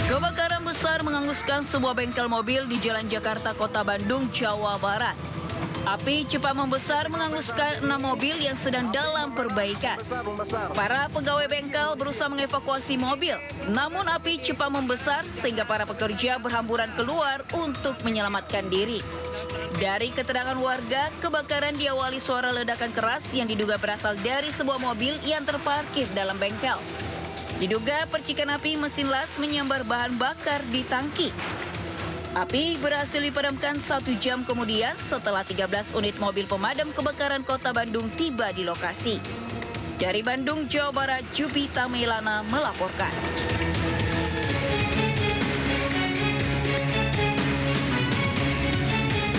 Kebakaran besar menghanguskan sebuah bengkel mobil di Jalan Jakarta, Kota Bandung, Jawa Barat. Api cepat membesar menghanguskan 6 mobil yang sedang dalam perbaikan. Para pegawai bengkel berusaha mengevakuasi mobil, namun api cepat membesar sehingga para pekerja berhamburan keluar untuk menyelamatkan diri. Dari keterangan warga, kebakaran diawali suara ledakan keras yang diduga berasal dari sebuah mobil yang terparkir dalam bengkel. Diduga percikan api mesin las menyambar bahan bakar di tangki. Api berhasil dipadamkan 1 jam kemudian setelah 13 unit mobil pemadam kebakaran Kota Bandung tiba di lokasi. Dari Bandung, Jawa Barat, Jupita Melana melaporkan.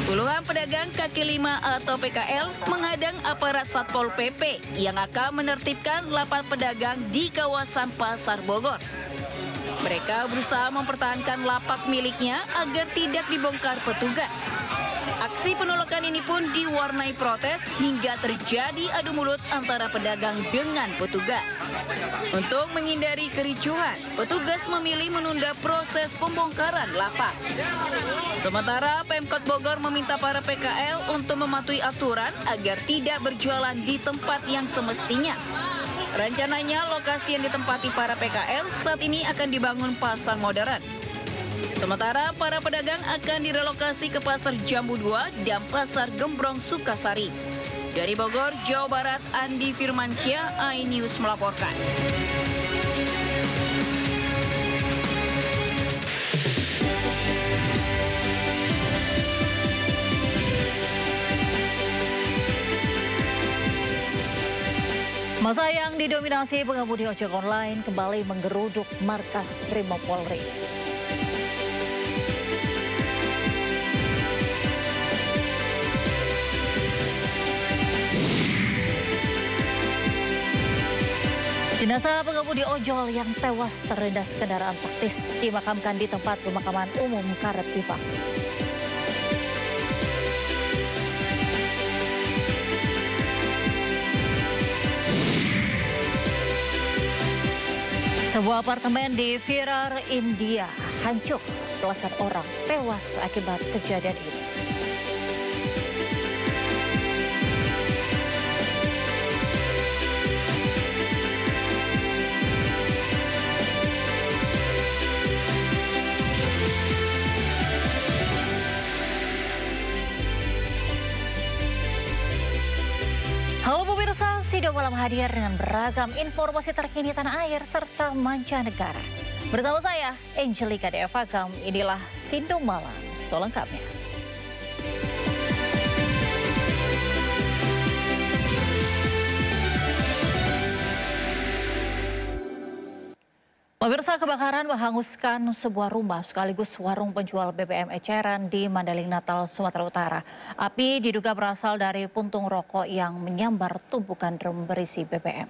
Puluhan pedagang kaki lima atau PKL menghadang aparat Satpol PP yang akan menertibkan lapak pedagang di kawasan Pasar Bogor. Mereka berusaha mempertahankan lapak miliknya agar tidak dibongkar petugas. Aksi penolakan ini pun diwarnai protes hingga terjadi adu mulut antara pedagang dengan petugas. Untuk menghindari kericuhan, petugas memilih menunda proses pembongkaran lapak. Sementara Pemkot Bogor meminta para PKL untuk mematuhi aturan agar tidak berjualan di tempat yang semestinya. Rencananya lokasi yang ditempati para PKL saat ini akan dibangun pasar modern. Sementara para pedagang akan direlokasi ke Pasar Jambu 2 dan Pasar Gembrong Sukasari. Dari Bogor, Jawa Barat, Andi Firmansyah, iNews melaporkan. Masa yang didominasi pengemudi ojek online kembali menggeruduk markas Brimob Polri. Jenazah pengemudi ojol yang tewas terlindas kendaraan taktis dimakamkan di tempat pemakaman umum Karet Bipang. Sebuah apartemen di Virar, India hancur, belasan orang tewas akibat kejadian ini. Halo pemirsa, Sido Malam hadir dengan beragam informasi terkini tanah air serta mancanegara. Bersama saya, Angelika Devagam, inilah Sido Malam selengkapnya. Pemirsa, kebakaran menghanguskan sebuah rumah sekaligus warung penjual BBM eceran di Mandailing Natal, Sumatera Utara. Api diduga berasal dari puntung rokok yang menyambar tumpukan drum berisi BBM.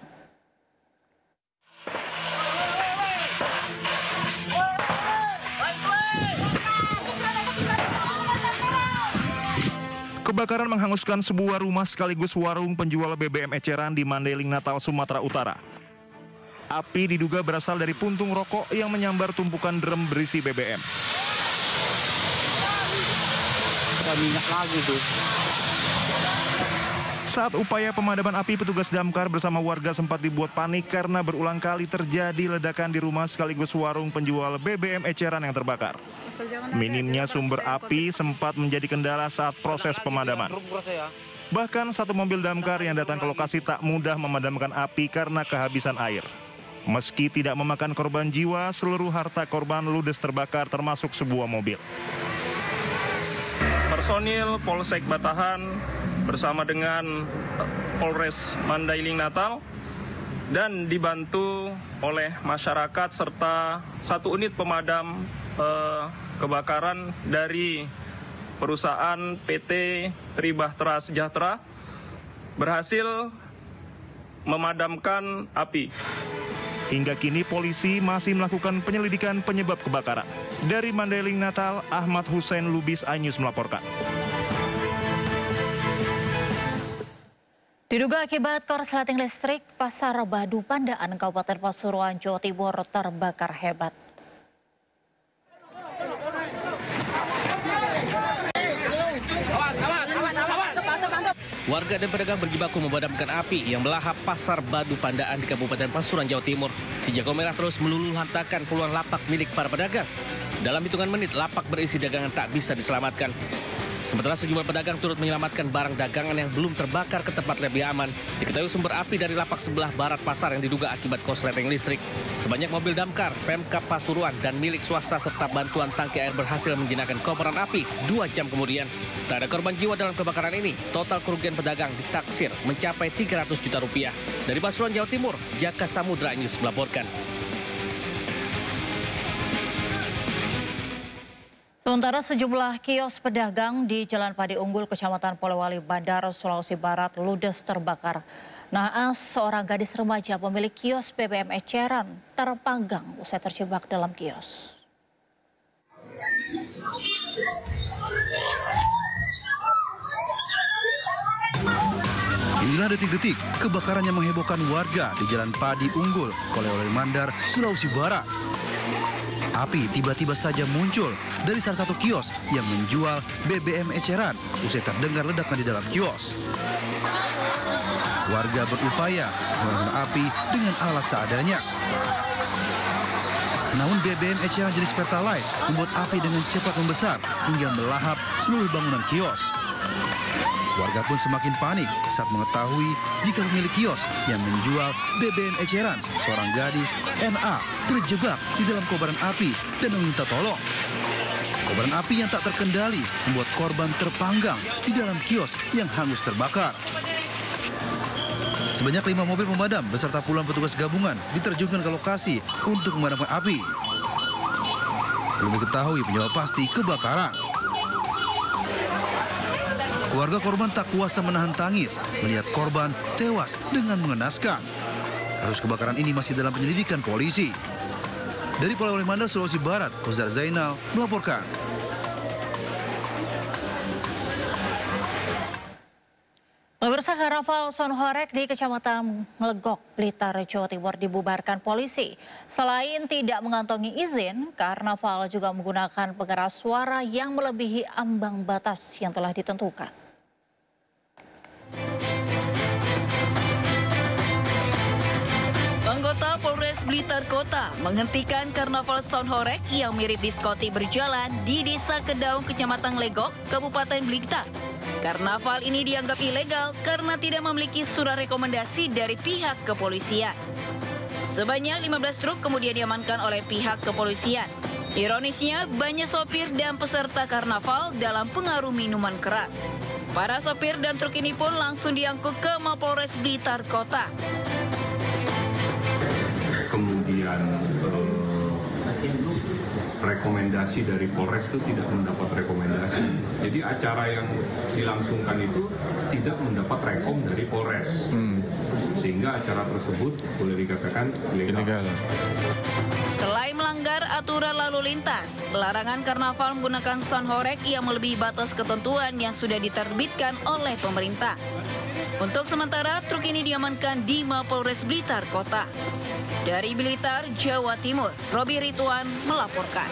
Kebakaran menghanguskan sebuah rumah sekaligus warung penjual BBM eceran di Mandailing Natal, Sumatera Utara. Api diduga berasal dari puntung rokok yang menyambar tumpukan drum berisi BBM. Minyak lagi tuh. Saat upaya pemadaman api, petugas damkar bersama warga sempat dibuat panik karena berulang kali terjadi ledakan di rumah sekaligus warung penjual BBM eceran yang terbakar. Minimnya sumber api sempat menjadi kendala saat proses pemadaman. Bahkan satu mobil damkar yang datang ke lokasi tak mudah memadamkan api karena kehabisan air. Meski tidak memakan korban jiwa, seluruh harta korban ludes terbakar termasuk sebuah mobil. Personil Polsek Batahan bersama dengan Polres Mandailing Natal dan dibantu oleh masyarakat serta satu unit pemadam kebakaran dari perusahaan PT Tribahtera Sejahtera berhasil memadamkan api. Hingga kini polisi masih melakukan penyelidikan penyebab kebakaran. Dari Mandailing Natal, Ahmad Hussein Lubis, iNews melaporkan. Diduga akibat korsleting listrik, Pasar Badu Pandaan, Kabupaten Pasuruan, Jawa Timur terbakar hebat. Warga dan pedagang berjibaku memadamkan api yang melahap Pasar Badu Pandaan di Kabupaten Pasuruan, Jawa Timur. Si jago merah terus meluluh lantakan puluhan lapak milik para pedagang. Dalam hitungan menit, lapak berisi dagangan tak bisa diselamatkan. Sementara sejumlah pedagang turut menyelamatkan barang dagangan yang belum terbakar ke tempat lebih aman. Diketahui sumber api dari lapak sebelah barat pasar yang diduga akibat korsleting listrik. Sebanyak mobil damkar, Pemkab Pasuruan, dan milik swasta serta bantuan tangki air berhasil menjinakkan kobaran api 2 jam kemudian. Tak ada korban jiwa dalam kebakaran ini. Total kerugian pedagang ditaksir mencapai 300 juta rupiah. Dari Pasuruan, Jawa Timur, Jaka Samudra News melaporkan. Sementara sejumlah kios pedagang di Jalan Padi Unggul, Kecamatan Polewali, Bandar, Sulawesi Barat ludes terbakar. Naas, seorang gadis remaja pemilik kios BBM eceran terpanggang usai terjebak dalam kios. Inilah detik-detik kebakaran yang menghebohkan warga di Jalan Padi Unggul, Polewali Mandar, Sulawesi Barat. Api tiba-tiba saja muncul dari salah satu kios yang menjual BBM eceran usai terdengar ledakan di dalam kios. Warga berupaya memadamkan api dengan alat seadanya. Namun BBM eceran jenis Pertalite membuat api dengan cepat membesar hingga melahap seluruh bangunan kios. Warga pun semakin panik saat mengetahui jika pemilik kios yang menjual BBM eceran, seorang gadis NA, terjebak di dalam kobaran api dan meminta tolong. Kobaran api yang tak terkendali membuat korban terpanggang di dalam kios yang hangus terbakar. Sebanyak 5 mobil pemadam beserta puluhan petugas gabungan diterjunkan ke lokasi untuk memadamkan api. Belum diketahui penyebab pasti kebakaran. Keluarga korban tak kuasa menahan tangis melihat korban tewas dengan mengenaskan. Kasus kebakaran ini masih dalam penyelidikan polisi. Dari Polewali Mandar, Sulawesi Barat, Kozar Zainal melaporkan. Pemirsa, Karnaval Sonhorek di Kecamatan Nglegok, Blitar, Jawa Timur dibubarkan polisi. Selain tidak mengantongi izin, Karnaval juga menggunakan pengeras suara yang melebihi ambang batas yang telah ditentukan. Anggota Polres Blitar Kota menghentikan Karnaval Sonhorek yang mirip diskotik berjalan di Desa Kedaung, Kecamatan Nglegok, Kabupaten Blitar. Karnaval ini dianggap ilegal karena tidak memiliki surat rekomendasi dari pihak kepolisian. Sebanyak 15 truk kemudian diamankan oleh pihak kepolisian. Ironisnya, banyak sopir dan peserta karnaval dalam pengaruh minuman keras. Para sopir dan truk ini pun langsung diangkut ke Mapolres Blitar Kota. Kemudian rekomendasi dari Polres itu tidak mendapat rekomendasi. Jadi acara yang dilangsungkan itu tidak mendapat rekom dari Polres. Sehingga acara tersebut boleh dikatakan ilegal. Selain melanggar aturan lalu lintas, larangan karnaval menggunakan Sonhorek yang melebihi batas ketentuan yang sudah diterbitkan oleh pemerintah. Untuk sementara, truk ini diamankan di Mapolres Blitar Kota. Dari Blitar, Jawa Timur, Robi Ridwan melaporkan.